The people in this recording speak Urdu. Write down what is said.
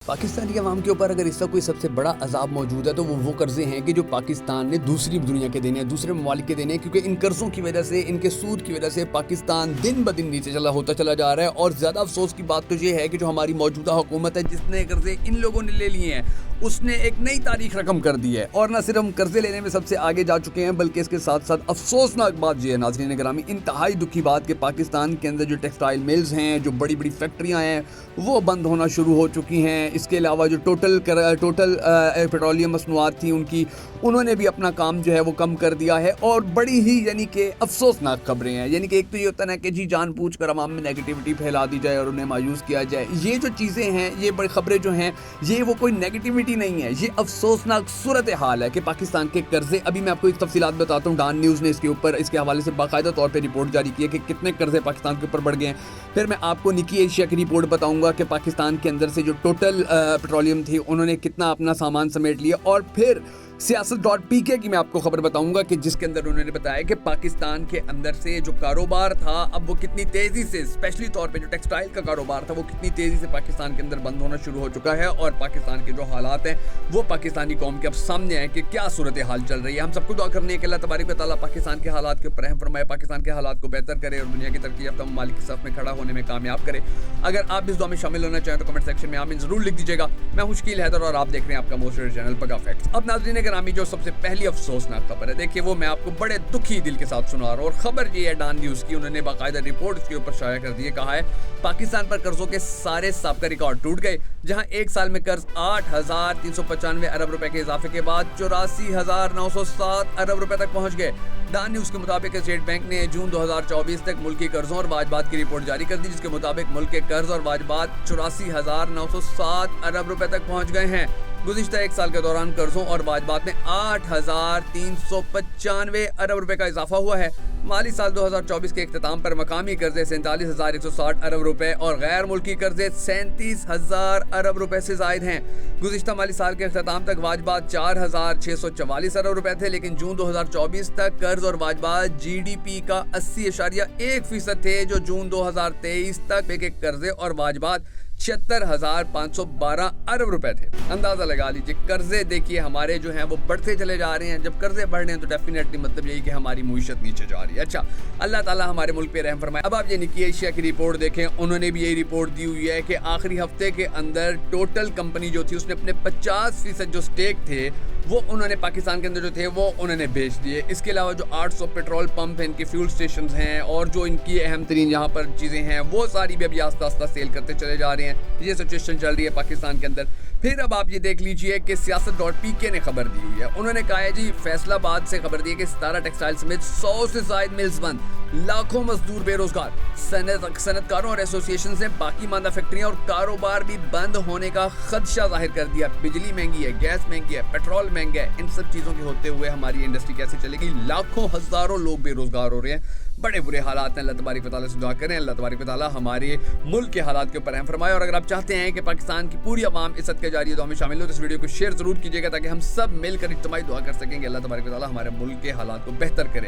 پاکستانی عوام کے اوپر اگر اس کا کوئی سب سے بڑا عذاب موجود ہے تو وہ قرضے ہیں کہ جو پاکستان نے دوسری دنیا کے دینے ہیں، دوسرے ممالک کے دینے ہیں، کیونکہ ان قرضوں کی وجہ سے، ان کے سود کی وجہ سے پاکستان دن بدن نیچے ہوتا چلا جا رہا ہے۔ اور زیادہ افسوس کی بات تو یہ ہے کہ جو ہماری موجودہ حکومت ہے، جس نے قرضے ان لوگوں نے لے لیے ہیں، اس نے ایک نئی تاریخ رقم کر دی ہے، اور نہ صرف ہم قرضے لینے میں سب سے آگے جا چکے ہیں، بلکہ اس کے ساتھ ساتھ افسوسناک بات یہ ہے ناظرین گرامی، انتہائی دکھی بات کہ پاکستان کے اندر جو ٹیکسٹائل ملز ہیں، جو بڑی بڑی فیکٹریاں ہیں، وہ بند ہونا شروع ہو چکی ہیں۔ اس کے علاوہ جو ٹوٹل پیٹرولیم مصنوعات تھیں انہوں نے بھی اپنا کام جو ہے وہ کم کر دیا ہے، اور بڑی ہی یعنی کہ افسوسناک خبریں ہیں۔ یعنی کہ ایک تو یہ ہوتا ہے نا کہ جی جان بوجھ کر عوام میں نیگیٹیوٹی پھیلا دی جائے اور انہیں مایوس کیا جائے، یہ جو چیزیں ہیں، یہ بڑی خبریں جو ہیں، یہ وہ کوئی نیگیٹیوٹی نہیں ہے، یہ افسوسناک صورتحال ہے کہ پاکستان کے قرضے، ابھی میں آپ کو ایک تفصیلات بتاتا ہوں، ڈان نیوز نے اس کے حوالے سے باقاعدہ طور پہ رپورٹ جاری کی ہے کہ کتنے قرضے پاکستان کے اوپر بڑھ گئے ہیں۔ پھر میں آپ کو نکی ایشیا کی رپورٹ بتاؤں گا کہ پاکستان کے اندر سے جو ٹوٹل پیٹرولیم تھی انہوں نے کتنا اپنا سامان سمیٹ لیا، اور پھر سیاست.pk کی میں آپ کو خبر بتاؤں گا کہ جس کے اندر انہوں نے بتایا کہ پاکستان کے اندر سے جو کاروبار تھا، اب وہ کتنی تیزی سے، اسپیشلی طور پہ جو ٹیکسٹائل کا کاروبار تھا، وہ کتنی تیزی سے پاکستان کے اندر بند ہونا شروع ہو چکا ہے، اور پاکستان کے جو حالات ہیں وہ پاکستانی قوم کے اب سامنے ہیں کہ کیا صورتحال چل رہی ہے۔ ہم سب کو دعا کرنی ہے کہ اللہ تبارک و تعالیٰ پاکستان کے حالات کے اوپر رحم فرمائے، پاکستان کے حالات کو بہتر کرے اور دنیا کی ترقی یافتہ ممالک کی صف میں کھڑا ہونے میں کامیاب کرے۔ اگر آپ اس دعا میں شامل ہونا چاہیں تو کمنٹ سیکشن میں آمین ضرور لکھ دیجیے گا۔ میں ہوں شکیل حیدر اور آپ دیکھ رہے ہیں آپ کا موسٹ فیوریٹ چینل پگا فیکٹس۔ اب ناظرین گرامی، جو سب سے پہلی افسوسناک خبر ہے، دیکھیے وہ میں آپ کو بڑے دکھی دل کے ساتھ سنا رہا ہوں، اور خبر یہ ہے ڈان نیوز کی، انہوں نے باقاعدہ رپورٹ اس کے اوپر شائع کر دی، کہا ہے پاکستان پر قرضوں کے سارے سابقہ ریکارڈ ٹوٹ گئے، جہاں ایک سال میں قرض 8,395 ارب روپے کے اضافے کے بعد 84,907 ارب روپے تک پہنچ گئے۔ ڈان نیوز کے مطابق اسٹیٹ بینک نے جون 2024 تک ملکی قرضوں اور واجبات کی رپورٹ جاری کر دی، جس کے مطابق ملک کے قرض اور واجبات 84,907 ارب روپے تک پہنچ گئے ہیں۔ گزشتہ ایک سال کے دوران قرضوں اور واجبات میں 8,395 ارب روپے کا اضافہ ہوا ہے۔ مالی سال 2024 کے اختتام پر مقامی قرضے 47,160 ارب روپے اور غیر ملکی قرضے 37,000 ارب روپے سے زائد ہیں۔ گزشتہ مالی سال کے اختتام تک واجبات 4,644 ارب روپے تھے، لیکن جون 2024 تک قرض اور واجبات GDP کا 80.1% تھے، جو جون 2023 تک کے قرضے اور واجبات 76,512 ارب روپے تھے۔ اندازہ لگا لیجئے، قرضے دیکھیے ہمارے جو ہیں وہ بڑھتے چلے جا رہے ہیں۔ جب قرضے بڑھ رہے ہیں تو ڈیفینیٹلی مطلب یہی کہ ہماری معیشت نیچے جا رہی ہے۔ اچھا، اللہ تعالیٰ ہمارے ملک پہ رحم فرمائے۔ اب آپ یہ نکی ایشیا کی رپورٹ دیکھیں، انہوں نے بھی یہی رپورٹ دی ہوئی ہے کہ آخری ہفتے کے اندر ٹوٹل کمپنی جو تھی، اس نے اپنے 50% جو سٹیک تھے وہ انہوں نے پاکستان کے اندر جو تھے وہ انہوں نے بیچ دیے۔ اس کے علاوہ جو 800 پیٹرول پمپ ہیں، ان کی فیول سٹیشنز ہیں، اور جو ان کی اہم ترین یہاں پر چیزیں ہیں، وہ ساری بھی ابھی آہستہ آہستہ سیل کرتے چلے جا رہے ہیں۔ یہ سچویشن چل رہی ہے پاکستان کے اندر۔ پھر اب آپ یہ دیکھ لیجئے کہ سیاست.pk نے خبر دی ہوئی ہے، انہوں نے کہا ہے جی فیصل آباد سے خبر دی ہے کہ 17 ٹیکسٹائل سمیت 100 سے زائد ملز بند، لاکھوں مزدور بے روزگار، صنعت کاروں اور ایسوسی ایشنز نے باقی ماندہ فیکٹریاں اور کاروبار بھی بند ہونے کا خدشہ ظاہر کر دیا۔ بجلی مہنگی ہے، گیس مہنگی ہے، پیٹرول مہنگا ہے، ان سب چیزوں کے ہوتے ہوئے ہماری انڈسٹری کیسے چلے گی؟ لاکھوں ہزاروں لوگ بے روزگار ہو رہے ہیں، بڑے برے حالات ہیں۔ اللہ تبارک و تعالیٰ سے دعا کریں اللہ تبارک و تعالیٰ ہمارے ملک کے حالات کے اوپر رحم فرمائے۔ اور اگر آپ چاہتے ہیں کہ پاکستان کی پوری عوام اس صدقہ جاریہ دعا میں شامل ہو تو اس ویڈیو کو شیئر ضرور کیجیے گا، تاکہ ہم سب مل کر اجتماعی دعا کر سکیں کہ اللہ تبارک و تعالیٰ ہمارے ملک کے حالات کو بہتر کرے۔